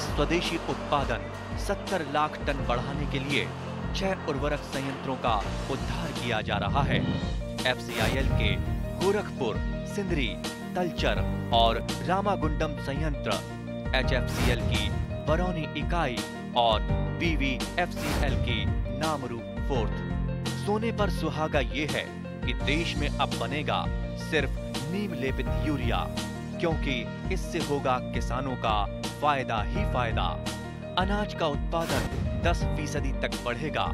स्वदेशी उत्पादन 70 लाख टन बढ़ाने के लिए 6 उर्वरक संयंत्रों का उद्धार किया जा रहा है। FCIL के गोरखपुर, सिंदरी, तलचर और रामागुंडम संयंत्र, HFCL की बरौनी इकाई और BVFCL की नामरू फोर्थ। सोने पर सुहागा ये है कि देश में अब बनेगा सिर्फ नीम लेपित यूरिया, क्योंकि इससे होगा किसानों का फायदा ही फायदा। अनाज का उत्पादन 10% तक बढ़ेगा।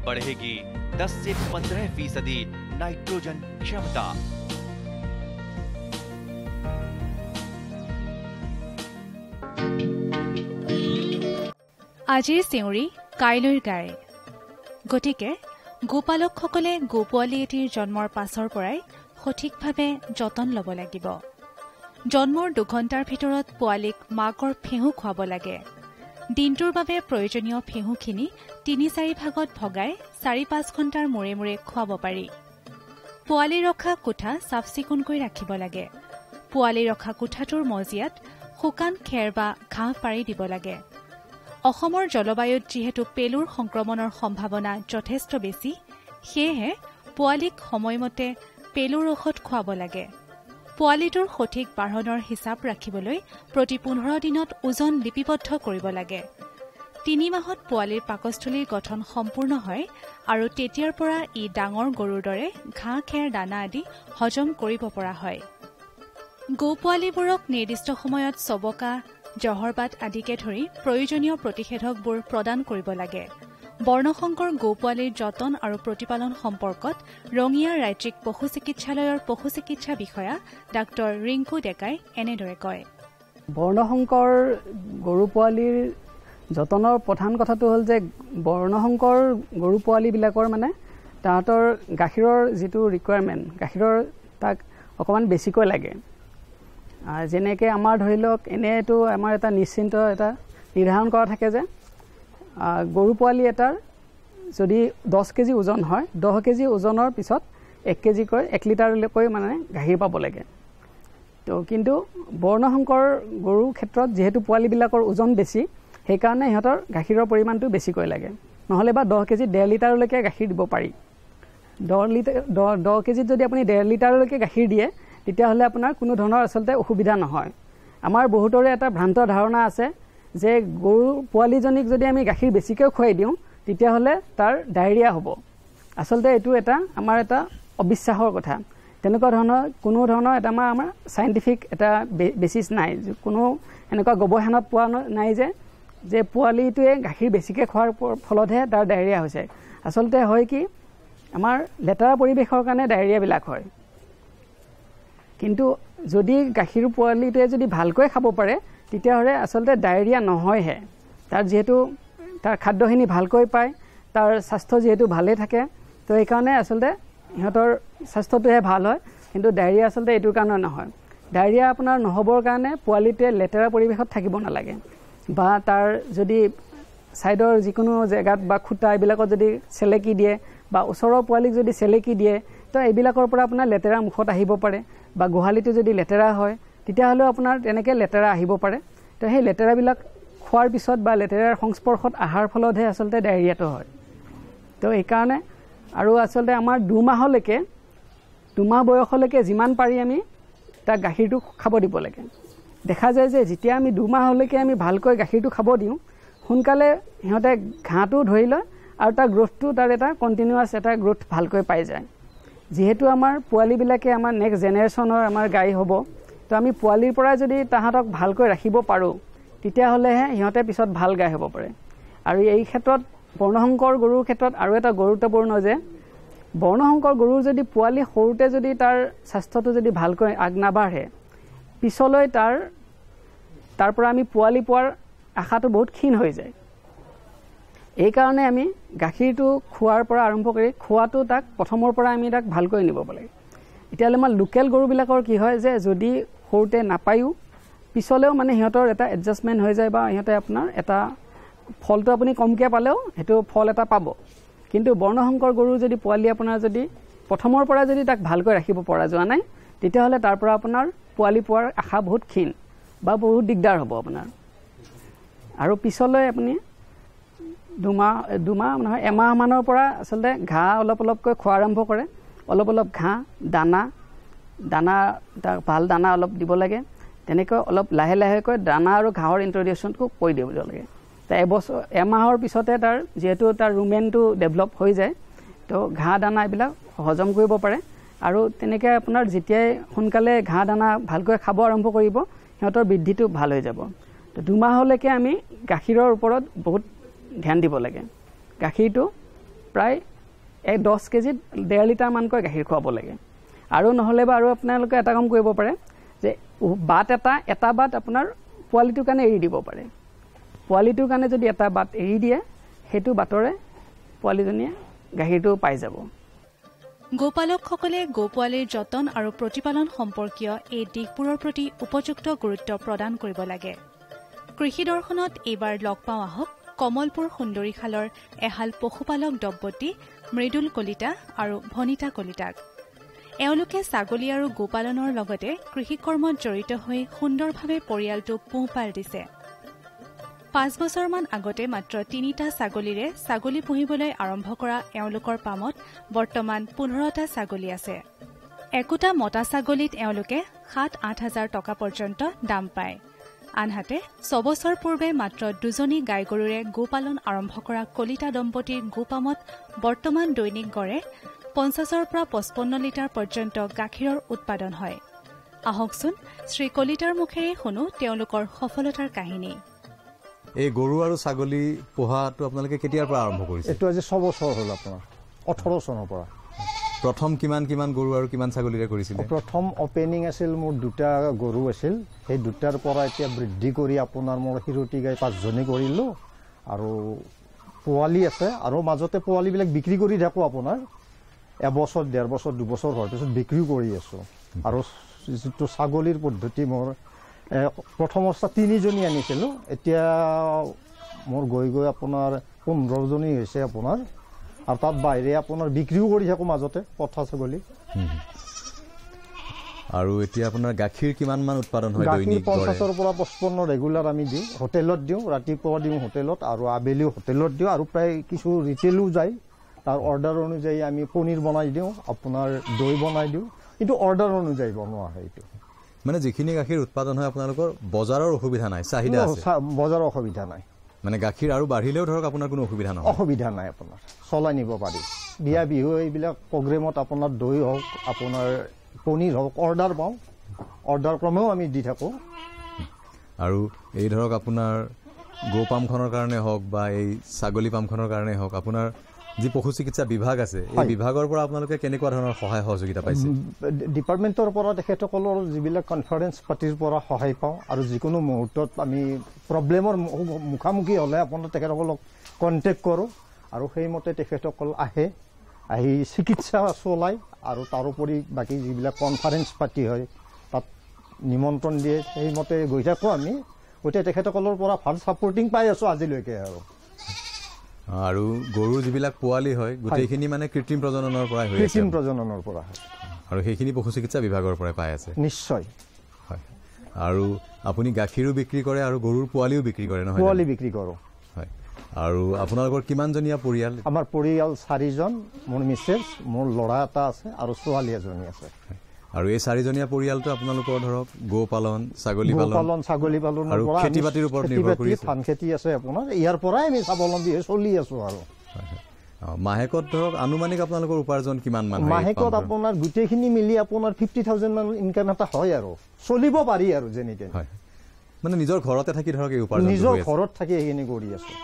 बढ़ेगी 10 से 15% नाइट्रोजन क्षमता। আজিৰ চেউৰি কাইলৈৰ গাৰে। গতিকে গোপালকসকলে গোপোৱালী এটিৰ জন্মৰ পাছৰ পৰাই সঠিকভাৱে যতন ল'ব লাগিব। জন্মৰ 2 ঘণ্টাৰ ভিতৰত পোৱালীক মাকৰ ফেঁহু খুৱাব লাগে। দিনটোৰ বাবে প্ৰয়োজনীয় ফেঁহুখিনি 3-4 ভাগত ভগাই 4-5 ঘণ্টাৰ মূৰে মূৰে খুৱাব পাৰি। পোৱালী ৰখা কোঠা চাফ চিকুণকৈ ৰাখিব লাগে। পোৱালী ৰখা কোঠাটোৰ মজিয়াত শুকান খেৰ বা ঘাঁহ পাৰি দিব লাগে। অসমৰ জলবায়ুত যিহেতু পেলুৰ সংক্ৰমণৰ সম্ভাৱনা যথেষ্ট বেছি, সেয়েহে পোৱালীক সময়মতে পেলুৰ ঔষধ খুৱাব লাগে। পোৱালীটোৰ সঠিক বাঢ়নৰ হিচাপ ৰাখিবলৈ প্ৰতি 15 দিনত ওজন লিপিবদ্ধ কৰিব লাগে। 3 মাহত পোৱালীৰ পাকস্থলীৰ গঠন সম্পূৰ্ণ হয় আৰু তেতিয়াৰ পৰা ই ডাঙৰ গৰুৰ দৰে ঘাঁহ খেৰ দানা আদি হজম কৰিব পৰা হয়। গোপোৱালীবোৰক নিৰ্দিষ্ট সময়ত চবকা, জহৰবাত আদিকে ধৰি প্ৰয়োজনীয় প্ৰতিষেধকবোৰ প্ৰদান কৰিব লাগে। বৰ্ণশংকৰ গোপোৱালীৰ যতন আৰু প্ৰতিপালন সম্পৰ্কত ৰঙিয়া ৰাজ্যিক পশু চিকিৎসালয়ৰ পশু চিকিৎসা বিষয়া ডাঃ ৰিংকু ডেকাই এনেদৰে কয়। বৰ্ণশংকৰ গৰু পোৱালীৰ যতনৰ প্ৰধান কথাটো হ'ল যে বৰ্ণশংকৰ গৰু পোৱালীবিলাকৰ মানে তাহাঁতৰ গাখীৰৰ যিটো ৰিকুৱাৰমেণ্ট, গাখীৰৰ তাক অকণমান বেছিকৈ লাগে। যেনেকৈ আমাৰ ধৰি লওক এনেইতো আমাৰ এটা নিশ্চিন্ত এটা নিৰ্ধাৰণ কৰা থাকে যে গৰু পোৱালি এটাৰ যদি 10 কেজি ওজন হয়, 10 কেজি ওজনৰ পিছত 1 কেজিকৈ 1 লিটাৰলৈকৈ মানে গাখীৰ পাব লাগে। তো কিন্তু বৰ্ণশংকৰ গৰুৰ ক্ষেত্ৰত যিহেতু পোৱালিবিলাকৰ ওজন বেছি, সেইকাৰণে সিহঁতৰ গাখীৰৰ পৰিমাণটো বেছিকৈ লাগে। নহ'লে বা 10 কেজিত 1.5 লিটাৰলৈকে গাখীৰ দিব পাৰি। 10 কেজিত যদি আপুনি 1.5 লিটাৰলৈকে গাখীৰ দিয়ে, তেতিয়াহ'লে আপোনাৰ কোনো ধৰণৰ আচলতে অসুবিধা নহয়। আমাৰ বহুতৰে এটা ভ্ৰান্ত ধাৰণা আছে যে গৰু পোৱালিজনীক যদি আমি গাখীৰ বেছিকৈ খুৱাই দিওঁ, তেতিয়াহ'লে তাৰ ডায়েৰিয়া হ'ব। আচলতে এইটো আমাৰ এটা অবিশ্বাসৰ কথা। তেনেকুৱা ধৰণৰ কোনো ধৰণৰ এটা আমাৰ চাইণ্টিফিক এটা বেচিছ নাই। কোনো এনেকুৱা গৱেষণাত পোৱা নাই যে পোৱালিটোৱে গাখীৰ বেছিকৈ খোৱাৰ ফলতহে তাৰ ডায়েৰিয়া হৈছে। আচলতে হয় কি, আমাৰ লেতেৰা পৰিৱেশৰ কাৰণে ডায়েৰিয়াবিলাক হয়। কিন্তু যদি গাখীৰ পোৱালিটোৱে যদি ভালকৈ খাব পাৰে, তেতিয়াহ'লে আচলতে ডায়েৰিয়া নহয়হে। তাৰ যিহেতু তাৰ খাদ্যখিনি ভালকৈ পায়, তাৰ স্বাস্থ্য যিহেতু ভালে থাকে, তো সেইকাৰণে আচলতে সিহঁতৰ স্বাস্থ্যটোহে ভাল হয়। কিন্তু ডায়েৰিয়া আচলতে এইটোৰ কাৰণে নহয়। ডায়েৰিয়া আপোনাৰ নহ'বৰ কাৰণে পোৱালিটোৱে লেতেৰা পৰিৱেশত থাকিব নালাগে, বা তাৰ যদি ছাইডৰ যিকোনো জেগাত বা খুটা এইবিলাকত যদি চেলেকি দিয়ে, বা ওচৰৰ পোৱালিক যদি চেলেকি দিয়ে, তো এইবিলাকৰ পৰা আপোনাৰ লেতেৰা মুখত আহিব পাৰে। বা গোহালিটো যদি লেতেৰা হয়, তেতিয়াহ'লেও আপোনাৰ তেনেকৈ লেতেৰা আহিব পাৰে। তো সেই লেতেৰাবিলাক খোৱাৰ পিছত বা লেতেৰাৰ সংস্পৰ্শত অহাৰ ফলতহে আচলতে ডায়েৰিয়াটো হয়। তো এইকাৰণে আৰু আচলতে আমাৰ 2 মাহ বয়সলৈকে যিমান পাৰি আমি তাক গাখীৰটো খাব দিব লাগে। দেখা যায় যে যেতিয়া আমি 2 মাহলৈকে আমি ভালকৈ গাখীৰটো খাব দিওঁ, সোনকালে সিহঁতে ঘাঁহটো ধৰি লয় আৰু তাৰ গ্ৰ'থটো তাৰ এটা কণ্টিনিউৱাছ এটা গ্ৰ'থ ভালকৈ পাই যায়। যিহেতু আমাৰ পোৱালিবিলাকে আমাৰ নেক্সট জেনেৰেশ্যনৰ আমাৰ গাই হ'ব, তো আমি পোৱালিৰ পৰা যদি তাহাঁতক ভালকৈ ৰাখিব পাৰোঁ, তেতিয়াহ'লেহে সিহঁতে পিছত ভাল গাই হ'ব পাৰে। আৰু এই ক্ষেত্ৰত বৰ্ণশংকৰ গৰুৰ ক্ষেত্ৰত আৰু এটা গুৰুত্বপূৰ্ণ যে বৰ্ণশংকৰ গৰুৰ যদি পোৱালি সৰুতে যদি তাৰ স্বাস্থ্যটো যদি ভালকৈ নাবাঢ়ে, পিছলৈ তাৰ পৰা আমি পোৱালি পোৱাৰ আশাটো বহুত ক্ষীণ হৈ যায়। এইকাৰণে আমি গাখীৰটো খোৱাৰ পৰা আৰম্ভ কৰি খোৱাটো তাক প্ৰথমৰ পৰা আমি তাক ভালকৈ নিব লাগে। এতিয়ালৈ আমাৰ লোকেল গৰুবিলাকৰ কি হয় যে যদি সৰুতে নাপায়ো, পিছলেও মানে সিহঁতৰ এটা এডজাষ্টমেণ্ট হৈ যায়, বা সিহঁতে আপোনাৰ এটা ফলটো আপুনি কমকৈ পালেও সেইটো ফল এটা পাব। কিন্তু বৰ্ণশংকৰ গৰুৰ যদি পোৱালি আপোনাৰ যদি প্ৰথমৰ পৰা যদি তাক ভালকৈ ৰাখিব পৰা যোৱা নাই, তেতিয়াহ'লে তাৰ পৰা আপোনাৰ পোৱালি পোৱাৰ আশা বহুত ক্ষীণ বা বহুত দিগদাৰ হ'ব আপোনাৰ। আৰু পিছলৈ আপুনি দুমাহ নহয় এমাহমানৰ পৰা আচলতে ঘাঁহ অলপ অলপকৈ খোৱা আৰম্ভ কৰে। অলপ অলপ ঘাঁহ দানা ভাল দানা অলপ দিব লাগে। তেনেকৈ অলপ লাহে লাহেকৈ দানা আৰু ঘাঁহৰ ইন্ট্ৰডিউচনটো কৰি দিব লাগে। এমাহৰ পিছতে তাৰ যিহেতু তাৰ ৰুমেনটো ডেভেলপ হৈ যায়, তো ঘাঁহ দানা এইবিলাক হজম কৰিব পাৰে। আৰু তেনেকৈ আপোনাৰ যেতিয়াই সোনকালে ঘাঁহ দানা ভালকৈ খাব আৰম্ভ কৰিব, সিহঁতৰ বৃদ্ধিটো ভাল হৈ যাব। তো 2 মাহলৈকে আমি গাখীৰৰ ওপৰত বহুত ধ্যান দিব লাগে। গাখীৰটো প্ৰায় 10 কেজিত 1.5 লিটাৰমানকৈ গাখীৰ খুৱাব লাগে। আৰু নহ'লে বা আৰু আপোনালোকে এটা কাম কৰিব পাৰে যে বাট এটা বাট আপোনাৰ পোৱালিটোৰ কাৰণে এৰি দিব পাৰে। পোৱালিটোৰ কাৰণে যদি এটা বাট এৰি দিয়ে, সেইটো বাটৰে পোৱালিজনীয়ে গাখীৰটো পাই যাব। গোপালকসকলে গোপোৱালিৰ যতন আৰু প্ৰতিপালন সম্পৰ্কীয় এই দিশবোৰৰ প্ৰতি উপযুক্ত গুৰুত্ব প্ৰদান কৰিব লাগে। কৃষি দৰ্শনত এইবাৰ লগ পাওঁ আহক কমলপুৰ সুন্দৰীশালৰ এহাল পশুপালক দম্পতী মৃদুল কলিতা আৰু ভনিতা কলিতাক। এওঁলোকে ছাগলী আৰু গোপালনৰ লগতে কৃষি কৰ্মত জড়িত হৈ সুন্দৰভাৱে পৰিয়ালটোক পোহপাল দিছে। 5 বছৰমান আগতে মাত্ৰ 3টা ছাগলীৰে ছাগলী পুহিবলৈ আৰম্ভ কৰা এওঁলোকৰ পামত বৰ্তমান 15টা ছাগলী আছে। একোটা মতা ছাগলীত এওঁলোকে 7-8 হাজাৰ টকা পৰ্যন্ত দাম পায়। আনহাতে 6 বছৰ পূৰ্বে মাত্ৰ 2জনী গাই গৰুৰে গোপালন আৰম্ভ কৰা কলিতা দম্পতীৰ গোপামত বৰ্তমান দৈনিক গড়ে 50ৰ পৰা 55 লিটাৰ পৰ্যন্ত গাখীৰৰ উৎপাদন হয়। আহকচোন শ্ৰী কলিতাৰ মুখেৰে শুনো তেওঁলোকৰ সফলতাৰ কাহিনী। এই গৰু আৰু ছাগলী পোহাটো আপোনালোকে কেতিয়াৰ পৰা আৰম্ভ কৰিছে? এইটো আজি 6 বছৰ হ'ল আপোনাৰ, 18 চনৰ পৰা। প্ৰথম কিমান গৰু আৰু কিমান ছাগলীৰে কৰিছিলে? প্ৰথম অপেনিং আছিল মোৰ 2টা গৰু আছিল। সেই 2টাৰ পৰা এতিয়া বৃদ্ধি কৰি আপোনাৰ মোৰ হিৰতি গাই 5জনী কৰিলোঁ। আৰু পোৱালি আছে, আৰু মাজতে পোৱালিবিলাক বিক্ৰী কৰি থাকোঁ। আপোনাৰ 1 বছৰ, 1.5 বছৰ, 2 বছৰ হোৱাৰ পিছত বিক্ৰীও কৰি আছোঁ। আৰু যিটো ছাগলীৰ পদ্ধতি মোৰ প্ৰথম অৱস্থাত 3জনী আনিছিলোঁ, এতিয়া মোৰ গৈ আপোনাৰ 15জনী হৈছে আপোনাৰ। আৰু তাত বাহিৰে আপোনাৰ বিক্ৰীও কৰি থাকোঁ মাজতে পঠা ছাগলী। আৰু এতিয়া আপোনাৰ গাখীৰ কিমানমান উৎপাদন হয়? গাখীৰ 50ৰ পৰা 55 ৰেগুলাৰ আমি দিওঁ। হোটেলত দিওঁ, ৰাতিপুৱা দিওঁ হোটেলত, আৰু আবেলিও হোটেলত দিওঁ, আৰু প্ৰায় কিছু ৰিটেইলো যায়। তাৰ অৰ্ডাৰ অনুযায়ী আমি পনীৰ বনাই দিওঁ, আপোনাৰ দৈ বনাই দিওঁ, কিন্তু অৰ্ডাৰ অনুযায়ী বনোৱা হয়। এইটো মানে যিখিনি গাখীৰ উৎপাদন হয় আপোনালোকৰ বজাৰৰ অসুবিধা নাই, চাহিদা আছে? বজাৰৰ অসুবিধা নাই। মানে গাখীৰ আৰু বাঢ়িলেও ধৰক আপোনাৰ কোনো অসুবিধা নহয়? অসুবিধা নাই, আপোনাৰ চলাই নিব পাৰি। বিয়া বিহু এইবিলাক প্ৰগ্ৰেমত আপোনাৰ দৈ হওক, আপোনাৰ পনীৰ হওক, অৰ্ডাৰ পাওঁ, অৰ্ডাৰ ক্ৰমেও আমি দি থাকোঁ। আৰু এই ধৰক আপোনাৰ গো পামখনৰ কাৰণে হওক বা এই ছাগলী পামখনৰ কাৰণে হওক, আপোনাৰ যি পশু চিকিৎসা বিভাগ আছে, এই বিভাগৰ পৰা আপোনালোকে কেনেকুৱা ধৰণৰ সহায় সহযোগিতা পাইছে? ডিপাৰ্টমেণ্টৰ পৰা তেখেতসকলৰ যিবিলাক কনফাৰেঞ্চ পাতিৰ পৰা সহায় পাওঁ। আৰু যিকোনো মুহূৰ্তত আমি প্ৰব্লেমৰ মুখামুখি হ'লে আপোনাৰ তেখেতসকলক কণ্টেক্ট কৰোঁ, আৰু সেইমতে তেখেতসকল আহি চিকিৎসা চলায়। আৰু তাৰোপৰি বাকী যিবিলাক কনফাৰেঞ্চ পাতি হয় তাত নিমন্ত্ৰণ দিয়ে, সেইমতে গৈ থাকোঁ আমি। গতিকে তেখেতসকলৰ পৰা ভাল ছাপৰ্টিং পাই আছোঁ আজিলৈকে। আৰু গৰু যিবিলাক পোৱালি হয় গোটেইখিনি মানে কৃত্ৰিম প্ৰজননৰ পৰাই হয়? কৃত্ৰিম প্ৰজননৰ পৰা হয়। আৰু সেইখিনি পশু চিকিৎসা বিভাগৰ পৰাই পাই আছে? নিশ্চয়। হয়। আৰু আপুনি গাখীৰো বিক্ৰী কৰে আৰু গৰুৰ পোৱালিও বিক্ৰী কৰে নহয়? পোৱালি বিক্ৰী কৰোঁ। হয়। আৰু আপোনালোকৰ কিমানজনীয়া পৰিয়াল? আমাৰ পৰিয়াল 4জন, মোৰ মিছেছ, মোৰ ল'ৰা এটা আছে, আৰু ছোৱালী এজনী আছে। আৰু এই 4জনীয়া পৰিয়ালটো আপোনালোকৰ ধৰক গো পালন, ছাগলী পালন, ছাগলী পালন আৰু খেতি বাতিৰ ওপৰত নিৰ্ভৰ কৰি আছে? ধান খেতি আছে আপোনাৰ, ইয়াৰ পৰাই আমি স্বাৱলম্বী হৈ চলি আছোঁ। আৰু মাহেকত ধৰক আনুমানিক আপোনালোকৰ উপাৰ্জন কিমান মান? মাহেকত আপোনাৰ গোটেইখিনি মিলি আপোনাৰ 50,000 মান ইনকাম এটা হয়, আৰু চলিব পাৰি আৰু যেনে তেনে। মানে নিজৰ ঘৰতে থাকি ধৰক এই উপাৰ্জন? নিজৰ ঘৰত থাকি এইখিনি কৰি আছোঁ।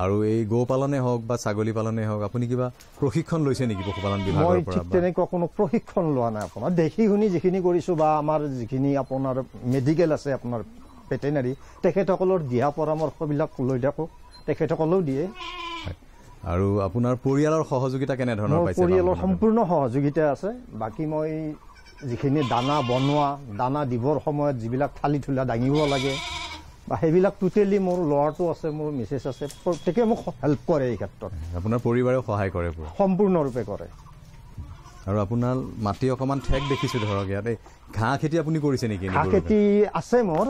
আৰু এই গো পালনে হওক বা ছাগলী পালনে হওক, আপুনি কিবা প্ৰশিক্ষণ লৈছে নেকি পশুপালন বিভাগৰ পৰা? মই তেনেকুৱা কোনো প্ৰশিক্ষণ লোৱা নাই। আপোনাৰ দেখি শুনি যিখিনি কৰিছোঁ, বা আমাৰ যিখিনি আপোনাৰ মেডিকেল আছে, আপোনাৰ ভেটেনাৰী, তেখেতসকলৰ দিহা পৰামৰ্শবিলাক লৈ থাকোঁ, তেখেতসকলেও দিয়ে। আৰু আপোনাৰ পৰিয়ালৰ সহযোগিতা কেনেধৰণৰ পাইছে? পৰিয়ালৰ সম্পূৰ্ণ সহযোগিতা আছে। বাকী মই যিখিনি দানা বনোৱা, দানা দিবৰ সময়ত যিবিলাক থালি থুলা দাঙিব লাগে, বা সেইবিলাক টোটেলি মোৰ ল'ৰাটো আছে, মোৰ মিছেছ আছে, প্ৰত্যেকে মোক হেল্প কৰে এই ক্ষেত্ৰত। আপোনাৰ পৰিবাৰেও সহায় কৰে? সম্পূৰ্ণৰূপে কৰে। আৰু আপোনাৰ মাটি অকণমান ঠেক দেখিছোঁ ধৰক, ইয়াতে ঘাঁহ খেতি আপুনি কৰিছে নেকি? ঘাঁহ খেতি আছে মোৰ,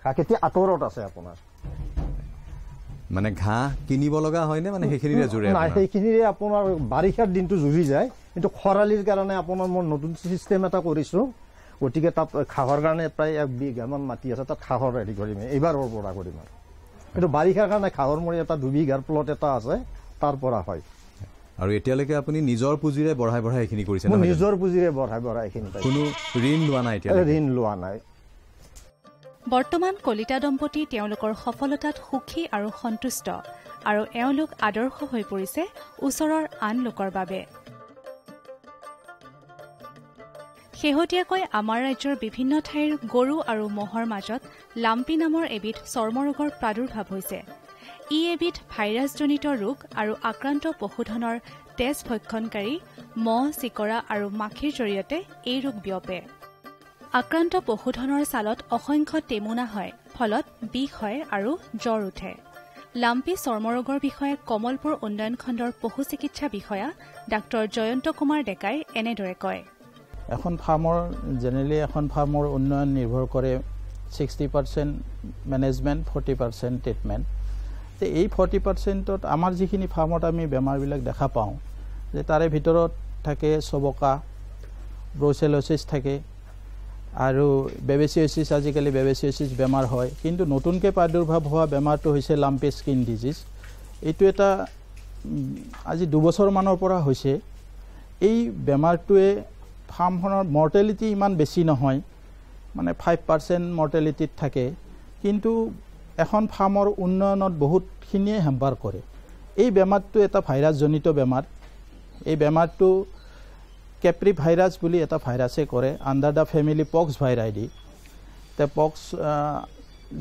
ঘাঁহ খেতি আঁতৰত আছে আপোনাৰ। মানে ঘাঁহ কিনিব লগা হয়নে মানে সেইখিনিৰে জুৰে নাই সেইখিনিৰে আপোনাৰ বাৰিষাৰ দিনটো জুৰি যায় কিন্তু খৰালিৰ কাৰণে আপোনাৰ মই নতুন চিষ্টেম এটা কৰিছোঁ গতিকে তাত ঘাঁহৰ কাৰণে প্ৰায় 1 বিঘামান মাটি আছে তাত ঘাঁহৰ হেৰি কৰিম এইবাৰৰ পৰা কৰিম আৰু কিন্তু বাৰিষাৰ কাৰণে ঘাঁহৰ মোৰ এটা 2 বিঘাৰ প্লট এটা আছে তাৰ পৰা হয় আৰু এতিয়ালৈকে আপুনি নিজৰ পুঁজিৰে বঢ়াই এইখিনি কৰিছে মই নিজৰ পুঁজিৰে বঢ়াই এইখিনি কোনো ঋণ লোৱা নাই এতিয়া ঋণ লোৱা নাই বৰ্তমান কলিতা দম্পতি তেওঁলোকৰ সফলতাত সুখী আৰু সন্তুষ্ট আৰু এওঁলোক আদৰ্শ হৈ পৰিছে ওচৰৰ আন লোকৰ বাবে শেহতীয়াকৈ আমাৰ ৰাজ্যৰ বিভিন্ন ঠাইৰ গৰু আৰু মহৰ মাজত লাম্পি নামৰ এবিধ চৰ্মৰোগৰ প্ৰাদুৰ্ভাৱ হৈছে ই এবিধ ভাইৰাছজনিত ৰোগ আৰু আক্ৰান্ত পশুধনৰ তেজ ভক্ষণকাৰী মহ চিকৰা আৰু মাখিৰ জৰিয়তে এই ৰোগ বিয়পে আক্ৰান্ত পশুধনৰ ছালত অসংখ্য টেমুনা হয় ফলত বিষ হয় আৰু জ্বৰ উঠে লাম্পি চৰ্মৰোগৰ বিষয়ে কমলপুৰ উন্নয়ন খণ্ডৰ পশু চিকিৎসা বিষয়া ডাঃ জয়ন্ত কুমাৰ ডেকাই এনেদৰে কয় এখন ফাৰ্মৰ জেনেৰেলি এখন ফাৰ্মৰ উন্নয়ন নিৰ্ভৰ কৰে 60% মেনেজমেণ্ট 40% ট্ৰিটমেণ্ট তে এই 40%ত আমাৰ যিখিনি ফাৰ্মত আমি বেমাৰবিলাক দেখা পাওঁ যে তাৰে ভিতৰত থাকে চবকা ব্ৰুচেলোচিছ থাকে আৰু বেবেচিয়চিছ আজিকালি বেবেচিয়চিছ বেমাৰ হয় কিন্তু নতুনকৈ প্ৰাদুৰ্ভাৱ হোৱা বেমাৰটো হৈছে লাম্পি স্কিন ডিজিজ এইটো এটা আজি 2 বছৰমানৰ পৰা হৈছে এই বেমাৰটোৱে ফাৰ্মখনৰ মৰ্টেলিটি ইমান বেছি নহয় মানে 5% মৰ্টেলিটিত থাকে কিন্তু এখন ফাৰ্মৰ উন্নয়নত বহুতখিনিয়ে হেম্পাৰ কৰে এই বেমাৰটো এটা ভাইৰাছজনিত বেমাৰ এই বেমাৰটো কেপ্ৰি ভাইৰাছ বুলি এটা ভাইৰাছে কৰে আণ্ডাৰ দ্য ফেমিলি পক্স ভাইৰাইডি তে পক্স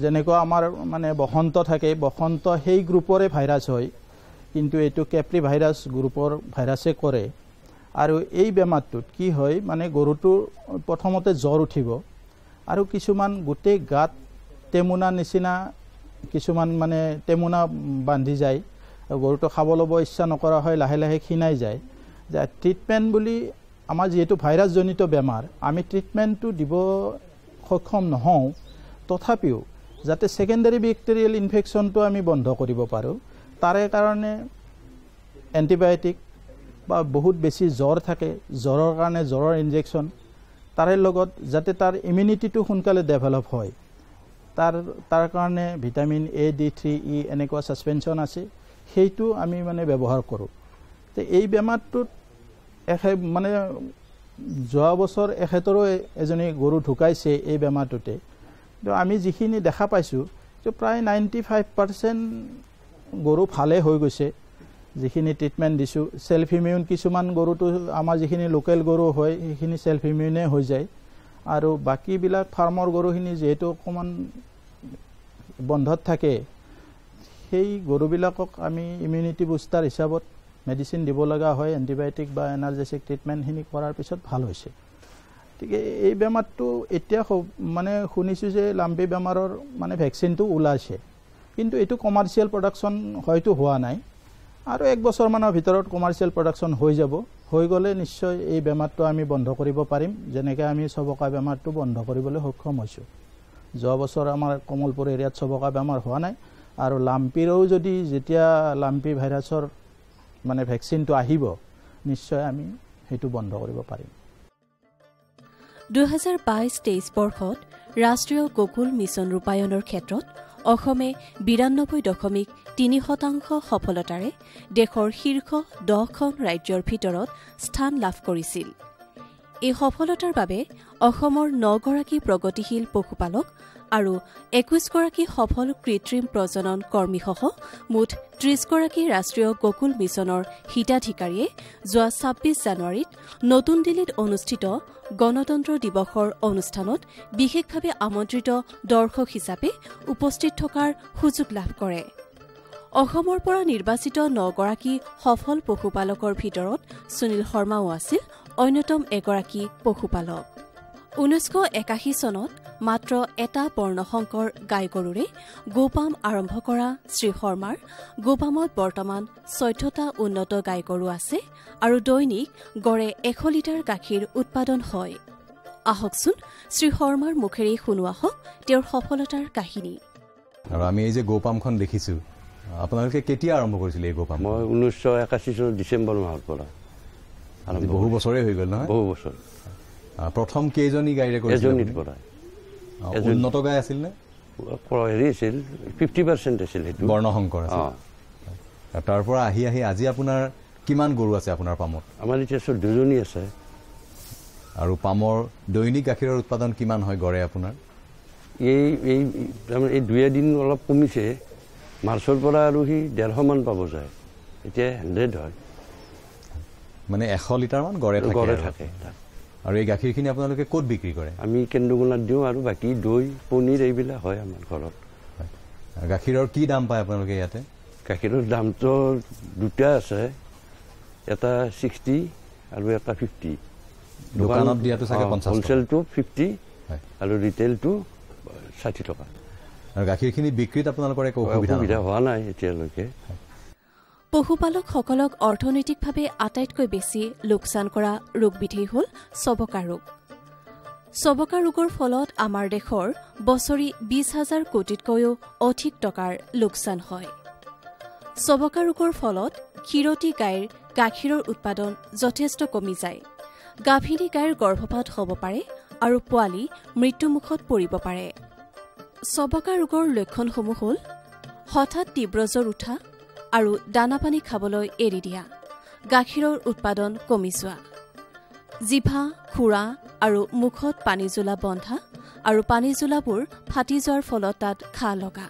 যেনেকুৱা আমাৰ মানে বসন্ত থাকে বসন্ত সেই গ্ৰুপৰে ভাইৰাছ হয় কিন্তু এইটো কেপ্ৰি ভাইৰাছ গ্ৰুপৰ ভাইৰাছে কৰে আৰু এই বেমাৰটোত কি হয় মানে গৰুটো প্ৰথমতে জ্বৰ উঠিব আৰু কিছুমান গোটেই গাত টেমুনা নিচিনা কিছুমান মানে টেমুনা বান্ধি যায় আৰু গৰুটো খাব ল'ব ইচ্ছা নকৰা হয় লাহে লাহে ক্ষীণাই যায় যে ট্ৰিটমেণ্ট বুলি আমাৰ যেহেতু ভাইৰাছজনিত বেমাৰ আমি ট্ৰিটমেণ্টটো দিব সক্ষম নহওঁ তথাপিও যাতে সেকেন্ডাৰী বেক্টেৰিয়েল ইনফেকশ্যনটো আমি বন্ধ কৰিব পাৰোঁ তাৰে কাৰণে এণ্টিবায়'টিক বা বহুত বেছি জ্বৰ থাকে জ্বৰৰ কাৰণে জ্বৰৰ ইনজেকশ্যন তাৰে লগত যাতে তাৰ ইমিউনিটিটো সোনকালে ডেভেলপ হয় তাৰ কাৰণে ভিটামিন A-D3E এনেকুৱা সাসপেনশন আছে সেইটো আমি মানে ব্যৱহাৰ কৰোঁ তে এই বেমাৰটোত মানে যোৱা বছৰ এখেতৰো এজনী গৰু ঢুকাইছে এই বেমাৰটোতে তো আমি যিখিনি দেখা পাইছোঁ যে প্ৰায় 95% গৰু ভালে হৈ গৈছে যিখিনি ট্ৰিটমেণ্ট দিছোঁ সেলফ ইমিউন কিছুমান গৰুটো আমাৰ যিখিনি লোকেল গৰু হয় সেইখিনি সেলফ ইমিউনে হৈ যায় আৰু বাকীবিলাক ফাৰ্মৰ গৰুখিনি যেহেতু অকণমান বন্ধত থাকে সেই গৰুবিলাকক আমি ইমিউনিটি বুষ্টাৰ হিচাপত মেডিচিন দিব লগা হয় এণ্টিবায়'টিক বা এনাৰ্জেটিক ট্ৰিটমেণ্টখিনি কৰাৰ পিছত ভাল হৈছে গতিকে এই বেমাৰটো এতিয়া মানে শুনিছোঁ যে লাম্পি বেমাৰৰ মানে ভেকচিনটো ওলাইছে কিন্তু এইটো কমাৰ্চিয়েল প্ৰডাকশ্যন হয়তো হোৱা নাই আৰু 1 বছৰমানৰ ভিতৰত কমাৰ্চিয়েল প্ৰডাকশ্যন হৈ যাব হৈ গ'লে নিশ্চয় এই বেমাৰটো আমি বন্ধ কৰিব পাৰিম যেনেকৈ আমি চবকা বেমাৰটো বন্ধ কৰিবলৈ সক্ষম হৈছোঁ যোৱা বছৰ আমাৰ কমলপুৰ এৰিয়াত চবকা বেমাৰ হোৱা নাই আৰু লাম্পিৰো যদি যেতিয়া লাম্পি ভাইৰাছৰ মানে ভেকচিনটো আহিব নিশ্চয় আমি সেইটো বন্ধ কৰিব পাৰিম 2022-23 বৰ্ষত ৰাষ্ট্ৰীয় গোকুল মিছন ৰূপায়ণৰ ক্ষেত্ৰত অসমে 92.3% সফলতাৰে দেশৰ শীৰ্ষ 10খন ৰাজ্যৰ ভিতৰত স্থান লাভ কৰিছিল এই সফলতাৰ বাবে অসমৰ 9গৰাকী প্ৰগতিশীল পশুপালক আৰু 21গৰাকী সফল কৃত্ৰিম প্ৰজনন কৰ্মীসহ মুঠ 30গৰাকী ৰাষ্ট্ৰীয় গোকুল মিছনৰ হিতাধিকাৰীয়ে যোৱা 26 জানুৱাৰীত নতুন দিল্লীত অনুষ্ঠিত গণতন্ত্ৰ দিৱসৰ অনুষ্ঠানত বিশেষভাৱে আমন্ত্ৰিত দৰ্শক হিচাপে উপস্থিত থকাৰ সুযোগ লাভ কৰে অসমৰ পৰা নিৰ্বাচিত 9গৰাকী সফল পশুপালকৰ ভিতৰত সুনীল শৰ্মাও আছিল অন্যতম এগৰাকী পশুপালক 1981 চনত মাত্ৰ এটা বৰ্ণসংকৰ গাই গৰুৰে গোপাম আৰম্ভ কৰা শ্ৰী শৰ্মাৰ গোপামত বৰ্তমান 14টা উন্নত গাই গৰু আছে আৰু দৈনিক গড়ে 100 লিটাৰ গাখীৰ উৎপাদন হয় আহকচোন শ্ৰী শৰ্মাৰ মুখেৰে শুনোৱা হওক তেওঁৰ সফলতাৰ কাহিনী আৰু আমি এই যে গোপামখন দেখিছোঁ আপোনালোকে কেতিয়া আৰম্ভ কৰিছিলে এই গোপাম? মই 1981 চনৰ ডিচেম্বৰ মাহৰ পৰা। বহু বছৰেই হৈ গ'ল নহয়? বহু বছৰ। প্ৰথম কেইজনী গাড়ীৰে কৰিছিলে? এজনীৰ পৰা। উন্নত গাই আছিল নে? হেৰি আছিল 50% আছিল, সেইটো বৰ্ণশংকৰ আছিল। তাৰ পৰা আহি আজি আপোনাৰ কিমান গৰু আছে আপোনাৰ পামত? আমাৰ এতিয়া 14জনী আছে। আৰু পামৰ দৈনিক গাখীৰৰ উৎপাদন কিমান হয় গড়ে আপোনাৰ? এই 2 দিন অলপ কমিছে। মাৰ্চৰ পৰা আৰু সি 150 মান পাব যায়, এতিয়া 100 হয়। মানে 100 লিটাৰমান গড়ে থাকে। আৰু এই গাখীৰখিনি আপোনালোকে ক'ত বিক্ৰী কৰে? আমি কেন্দুকোনাত দিওঁ, আৰু বাকী দৈ পনীৰ এইবিলাক হয় আমাৰ ঘৰত। গাখীৰৰ কি দাম পায় আপোনালোকে ইয়াতে? গাখীৰৰ দামটো দুটা আছে, এটা 60 আৰু এটা 50। দোকানত দিয়াটো চাগে 50। হোলচেলটো 50 আৰু ৰিটেইলটো 60 টকা। আৰু গাখীৰখিনি বিক্ৰীত আপোনালোকৰ একো অসুবিধা হোৱা নাই এতিয়ালৈকে। পশুপালকসকলক অৰ্থনৈতিকভাৱে আটাইতকৈ বেছি লোকচান কৰা ৰোগবিধেই হ'ল চবকা ৰোগ। চবকা ৰোগৰ ফলত আমাৰ দেশৰ বছৰি 20,000 কোটিতকৈও অধিক টকাৰ লোকচান হয়। চবকা ৰোগৰ ফলত ক্ষীৰতী গাইৰ গাখীৰৰ উৎপাদন যথেষ্ট কমি যায়। গাভিনী গাইৰ গৰ্ভপাত হ'ব পাৰে আৰু পোৱালি মৃত্যুমুখত পৰিব পাৰে। চবকা ৰোগৰ লক্ষণসমূহ হ'ল হঠাৎ তীব্ৰ জ্বৰ উঠা আৰু দানা পানী খাবলৈ এৰি দিয়া, গাখীৰৰ উৎপাদন কমি যোৱা, জিভা, খুৰা আৰু মুখত পানীজোলা বন্ধা আৰু পানীজোলাবোৰ ফাটি যোৱাৰ ফলত তাত ঘাঁ লগা,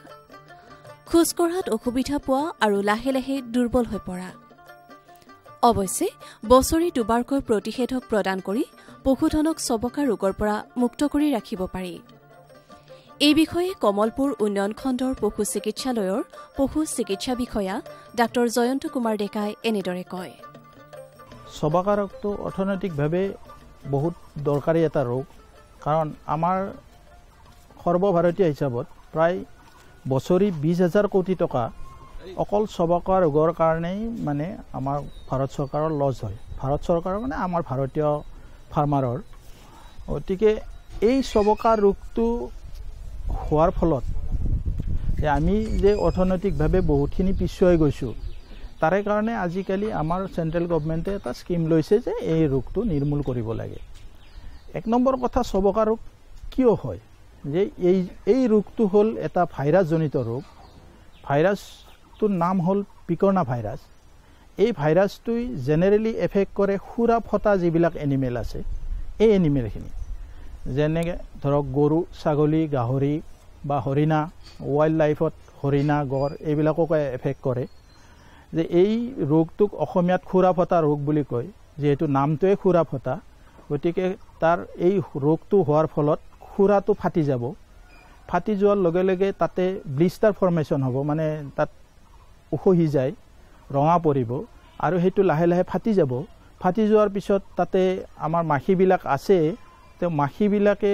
খোজকঢ়াত অসুবিধা পোৱা আৰু লাহে লাহে দুৰ্বল হৈ পৰা। অৱশ্যে বছৰি 2বাৰকৈ প্ৰতিষেধক প্ৰদান কৰি পশুধনক চবকা ৰোগৰ পৰা মুক্ত কৰি ৰাখিব পাৰি। এই বিষয়ে কমলপুৰ উন্নয়ন খণ্ডৰ পশু চিকিৎসালয়ৰ পশু চিকিৎসা বিষয়া ডাঃ জয়ন্ত কুমাৰ ডেকাই এনেদৰে কয়। চবকা ৰোগটো অৰ্থনৈতিকভাৱে বহুত দৰকাৰী এটা ৰোগ, কাৰণ আমাৰ সৰ্বভাৰতীয় হিচাপত প্ৰায় বছৰি 20,000 কোটি টকা অকল চবকা ৰোগৰ কাৰণেই মানে আমাৰ ভাৰত চৰকাৰৰ লছ হয়। ভাৰত চৰকাৰৰ মানে আমাৰ ভাৰতীয় ফাৰ্মাৰৰ। গতিকে এই চবকা ৰোগটো হোৱাৰ ফলত যে আমি যে অৰ্থনৈতিকভাৱে বহুতখিনি পিছুৱাই গৈছোঁ, তাৰে কাৰণে আজিকালি আমাৰ চেণ্ট্ৰেল গভমেণ্টে এটা স্কিম লৈছে যে এই ৰোগটো নিৰ্মূল কৰিব লাগে। 1 নম্বৰ কথা, চবকা ৰোগ কিয় হয়? যে এই ৰোগটো হ'ল এটা ভাইৰাছজনিত ৰোগ। ভাইৰাছটোৰ নাম হ'ল পিকৰ্ণা ভাইৰাছ। এই ভাইৰাছটোই জেনেৰেলি এফেক্ট কৰে খুৰা ফটা যিবিলাক এনিমেল আছে, এই এনিমেলখিনি, যেনেকৈ ধৰক গৰু, ছাগলী, গাহৰি বা হৰিণা, ৱাইল্ড লাইফত হৰিণা, গড় এইবিলাককে এফেক্ট কৰে। যে এই ৰোগটোক অসমীয়াত খুৰা ফটা ৰোগ বুলি কয়, যিহেতু নামটোৱে খুৰা ফটা। গতিকে তাৰ এই ৰোগটো হোৱাৰ ফলত খুৰাটো ফাটি যাব। ফাটি যোৱাৰ লগে লগে তাতে ব্লিষ্টাৰ ফৰ্মেশ্যন হ'ব, মানে তাত উখহি যায়, ৰঙা পৰিব, আৰু সেইটো লাহে লাহে ফাটি যাব। ফাটি যোৱাৰ পিছত তাতে আমাৰ মাখিবিলাক আছে, তেওঁ মাখিবিলাকে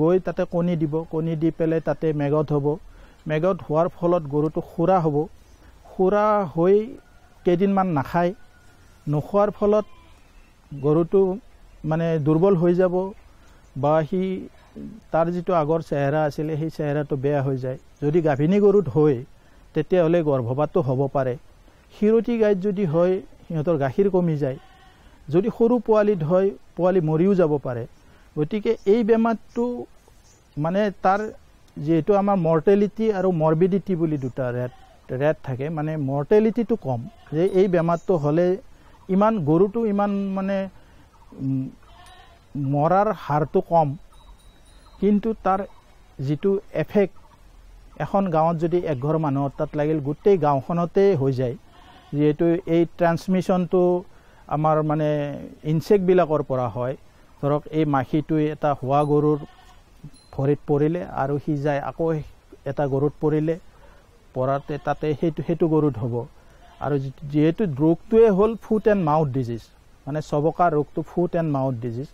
গৈ তাতে কণী দিব, কণী দি পেলাই তাতে মেগত হ'ব। মেগত হোৱাৰ ফলত গৰুটো খুৰা হ'ব। খুৰা হৈ কেইদিনমান নাখায়, নোখোৱাৰ ফলত গৰুটো মানে দুৰ্বল হৈ যাব, বা সি তাৰ যিটো আগৰ চেহেৰা আছিলে সেই চেহেৰাটো বেয়া হৈ যায়। যদি গাভিনী গৰুত হয় তেতিয়াহ'লে গৰ্ভপাতটো হ'ব পাৰে। ক্ষীৰতী গাইত যদি হয় সিহঁতৰ গাখীৰ কমি যায়। যদি সৰু পোৱালিত হয় পোৱালি মৰিও যাব পাৰে। গতিকে এই বেমাৰটো মানে তাৰ যিহেতু আমাৰ মৰ্টেলিটি আৰু মৰ্বিডিটি বুলি দুটা ৰেট থাকে, মানে মৰ্টেলিটিটো কম, যে এই বেমাৰটো হ'লে ইমান গৰুটো ইমান মানে মৰাৰ হাৰটো কম, কিন্তু তাৰ যিটো এফেক্ট এখন গাঁৱত যদি 1 ঘৰ মানুহৰ তাত লাগিল গোটেই গাঁওখনতে হৈ যায়। যিহেতু এই ট্ৰান্সমিশ্যনটো আমাৰ মানে ইনচেক্টবিলাকৰ পৰা হয়। ধৰক এই মাখিটোৱে এটা হোৱা গৰুৰ ভৰিত পৰিলে আৰু সি যায় আকৌ এটা গৰুত পৰিলে, পৰাতে তাতে সেইটো গৰুত হ'ব। আৰু যিহেতু ৰোগটোৱে হ'ল ফুট এণ্ড মাউথ ডিজিজ, মানে চবকা ৰোগটো ফুট এণ্ড মাউথ ডিজিজ।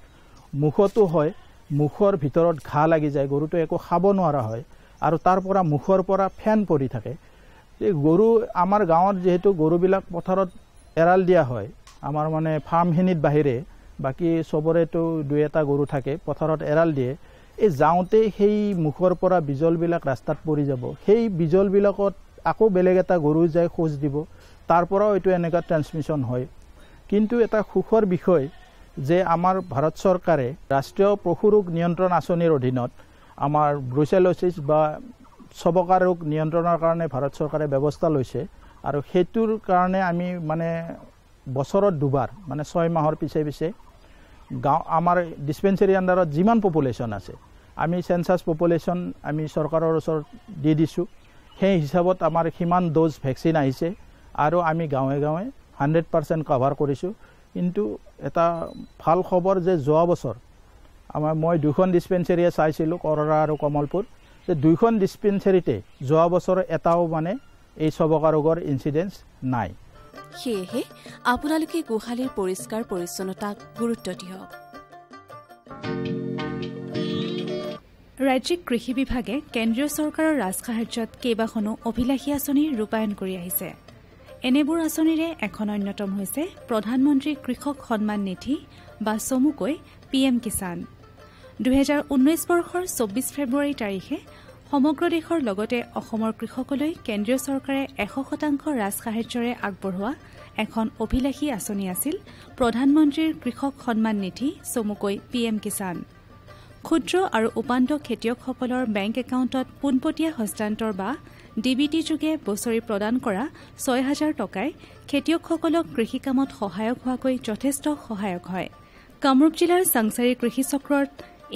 মুখতো হয়, মুখৰ ভিতৰত ঘাঁ লাগি যায়, গৰুটো একো খাব নোৱাৰা হয়, আৰু তাৰ পৰা মুখৰ পৰা ফেন পৰি থাকে। এই গৰু আমাৰ গাঁৱত যিহেতু গৰুবিলাক পথাৰত এৰাল দিয়া হয়, আমাৰ মানে ফাৰ্মখিনিত বাহিৰে বাকী চবৰেতো 2-এটা গৰু থাকে, পথাৰত এৰাল দিয়ে। এই যাওঁতে সেই মুখৰ পৰা বিজলবিলাক ৰাস্তাত পৰি যাব। সেই বিজলবিলাকত আকৌ বেলেগ এটা গৰু যাই খোজ দিব, তাৰ পৰাও এইটো এনেকুৱা ট্ৰান্সমিশ্যন হয়। কিন্তু এটা সুখৰ বিষয় যে আমাৰ ভাৰত চৰকাৰে ৰাষ্ট্ৰীয় পশু ৰোগ নিয়ন্ত্ৰণ আঁচনিৰ অধীনত আমাৰ ব্ৰুচেলোচিছ বা চবকা ৰোগ নিয়ন্ত্ৰণৰ কাৰণে ভাৰত চৰকাৰে ব্যৱস্থা লৈছে, আৰু সেইটোৰ কাৰণে আমি মানে বছৰত দুবাৰ মানে 6 মাহৰ পিছে পিছে গাঁও আমাৰ ডিছপেঞ্চেৰী আণ্ডাৰত যিমান পপুলেশ্যন আছে আমি চেঞ্চাছ পপুলেশ্যন আমি চৰকাৰৰ ওচৰত দি দিছোঁ। সেই হিচাপত আমাৰ সিমান ড'জ ভেকচিন আহিছে আৰু আমি গাঁৱে গাঁৱে 100% কভাৰ কৰিছোঁ। কিন্তু এটা ভাল খবৰ যে যোৱা বছৰ মই 2খন ডিছপেঞ্চেৰীয়ে চাইছিলোঁ, কৰৰা আৰু কমলপুৰ, যে 2খন ডিছপেঞ্চেৰীতে যোৱা বছৰ এটাও মানে এই চবকা ৰোগৰ ইনচিডেঞ্চ নাই। সেয়েহে আপোনালোকে গোহালিৰ পৰিষ্কাৰ পৰিচ্ছন্নতাক গুৰুত্ব দিয়ক। ৰাজ্যিক কৃষি বিভাগে কেন্দ্ৰীয় চৰকাৰৰ ৰাজসাহায্যত কেইবাখনো অভিলাষী আঁচনি ৰূপায়ণ কৰি আহিছে। এনেবোৰ আঁচনিৰে এখন অন্যতম হৈছে প্ৰধানমন্ত্ৰী কৃষক সন্মান নিধি বা চমুকৈ PM কিষাণ। 2019 বৰ্ষৰ 24 ফেব্ৰুৱাৰী তাৰিখে সমগ্ৰ দেশৰ লগতে অসমৰ কৃষকলৈ কেন্দ্ৰীয় চৰকাৰে 100% ৰাজসাহায্যৰে আগবঢ়োৱা এখন অভিলাষী আঁচনি আছিল প্ৰধানমন্ত্ৰীৰ কৃষক সন্মান নিধি চমুকৈ PM কিষাণ। ক্ষুদ্ৰ আৰু উপান্ত খেতিয়কসকলৰ বেংক একাউণ্টত পোনপটীয়া হস্তান্তৰ বা DBT যোগে বছৰি প্ৰদান কৰা 6,000 টকাই খেতিয়কসকলক কৃষি কামত সহায়ক হোৱাকৈ যথেষ্ট সহায়ক হয়। কামৰূপ জিলাৰ চাংচাৰী কৃষি চক্ৰত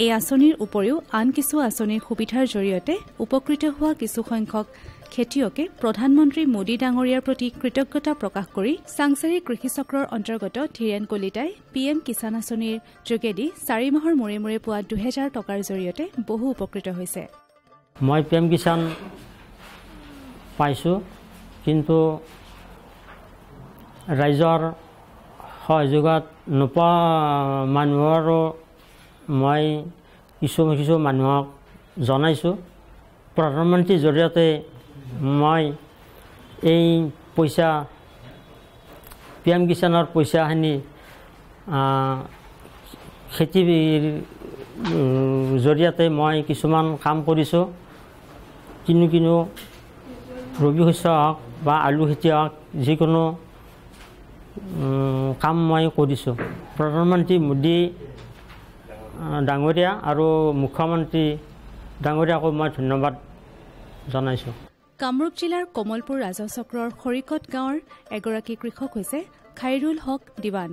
এই আঁচনিৰ উপৰিও আন কিছু আঁচনিৰ সুবিধাৰ জৰিয়তে উপকৃত হোৱা কিছুসংখ্যক খেতিয়কে প্ৰধানমন্ত্ৰী মোদী ডাঙৰীয়াৰ প্ৰতি কৃতজ্ঞতা প্ৰকাশ কৰি চাংচাৰী কৃষি চক্ৰৰ অন্তৰ্গত ধীৰেন কলিতাই PM কিষাণ আঁচনিৰ যোগেদি 4 মাহৰ মূৰে মূৰে পোৱা 2,000 টকাৰ জৰিয়তে বহু উপকৃত হৈছে। মই PM কিষাণ পাইছোঁ, কিন্তু ৰাইজৰ সহযোগত নোপোৱা মানুহৰো মই কিছু মানুহক জনাইছোঁ। প্ৰধানমন্ত্ৰীৰ জৰিয়তে মই এই পইচা PM কিষাণৰ পইচাখিনি খেতিৰ জৰিয়তে মই কিছুমান কাম কৰিছোঁ। কিনো ৰবি শস্য হওক বা আলু খেতি হওক, যিকোনো কাম মই কৰিছোঁ। প্ৰধানমন্ত্ৰী মোদী ডাঙৰীয়া আৰু মুখ্যমন্ত্ৰী ডাঙৰীয়াকো মই ধন্যবাদ জনাইছোঁ। কামৰূপ জিলাৰ কমলপুৰ ৰাজহ চক্ৰৰ খৰিকত গাঁৱৰ এগৰাকী কৃষক হৈছে খাইৰুল হক দিৱান।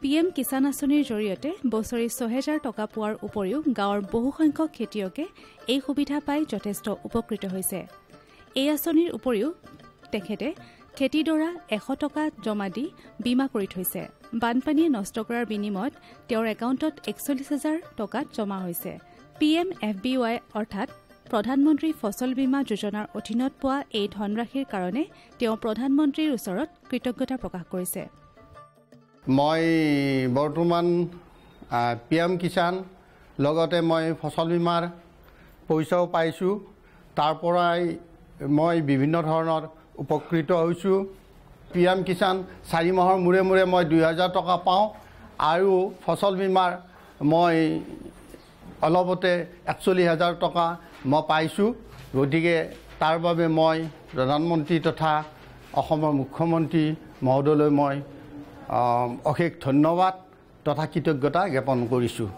PM কিষাণ আঁচনিৰ জৰিয়তে বছৰি 6,000 টকা পোৱাৰ উপৰিও গাঁৱৰ বহুসংখ্যক খেতিয়কে এই সুবিধা পাই যথেষ্ট উপকৃত হৈছে। এই আঁচনিৰ উপৰিও তেখেতে খেতিডৰা 100 টকা জমা দি বীমা কৰি থৈছে। বানপানীয়ে নষ্ট কৰাৰ বিনিময়ত তেওঁৰ একাউণ্টত 41,000 টকাত জমা হৈছে। PMFBY অৰ্থাৎ প্ৰধানমন্ত্ৰী ফচল বীমা যোজনাৰ অধীনত পোৱা এই ধনৰাশিৰ কাৰণে তেওঁ প্ৰধানমন্ত্ৰীৰ ওচৰত কৃতজ্ঞতা প্ৰকাশ কৰিছে। মই বৰ্তমান PM কিষাণ লগতে মই ফচল বীমাৰ পইচাও পাইছোঁ। তাৰ পৰাই মই বিভিন্ন ধৰণৰ উপকৃত হৈছোঁ। PM কিষাণ 4 মাহৰ মূৰে মূৰে মই 2,000 টকা পাওঁ, আৰু ফচল বীমাৰ মই অলপতে 41,000 টকা মই পাইছোঁ। গতিকে তাৰ বাবে মই প্ৰধানমন্ত্ৰী তথা অসমৰ মুখ্যমন্ত্ৰী মহোদয়লৈ মই অশেষ ধন্যবাদ তথা কৃতজ্ঞতা জ্ঞাপন কৰিছোঁ।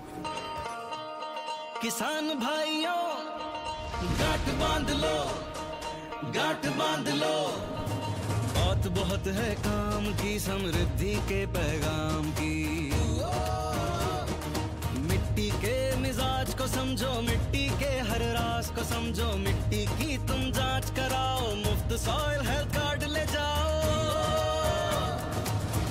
किसान भाइयों गांठ बांध लो, गांठ बांध लो, बहुत है काम की, समृद्धि के पैगाम की। मिट्टी के मिजाज को समझो, मिट्टी के हर राज को समझो, मिट्टी की तुम जांच कराओ, मुफ्त सॉइल हेल्थ कार्ड ले जाओ।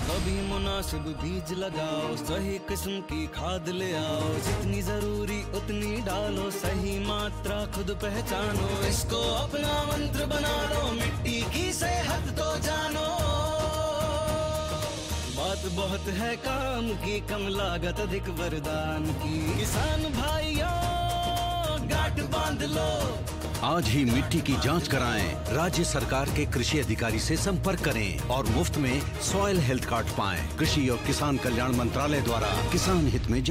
कभी मुनासिब बीज लगाओ, सही किस्म की खाद ले आओ, जितनी जरूरी उतनी डालो, सही मात्रा खुद पहचानो, इसको अपना मंत्र बना लो, मिट्टी की सेहत तो जानो। बात बहुत है काम की, कम लागत अधिक वरदान की। किसान भाइयों गांठ बांध लो, आज ही मिट्टी की जांच कराएं। राज्य सरकार के कृषि अधिकारी से संपर्क करें और मुफ्त में सॉइल हेल्थ कार्ड पाएं। कृषि और किसान कल्याण मंत्रालय द्वारा किसान हित में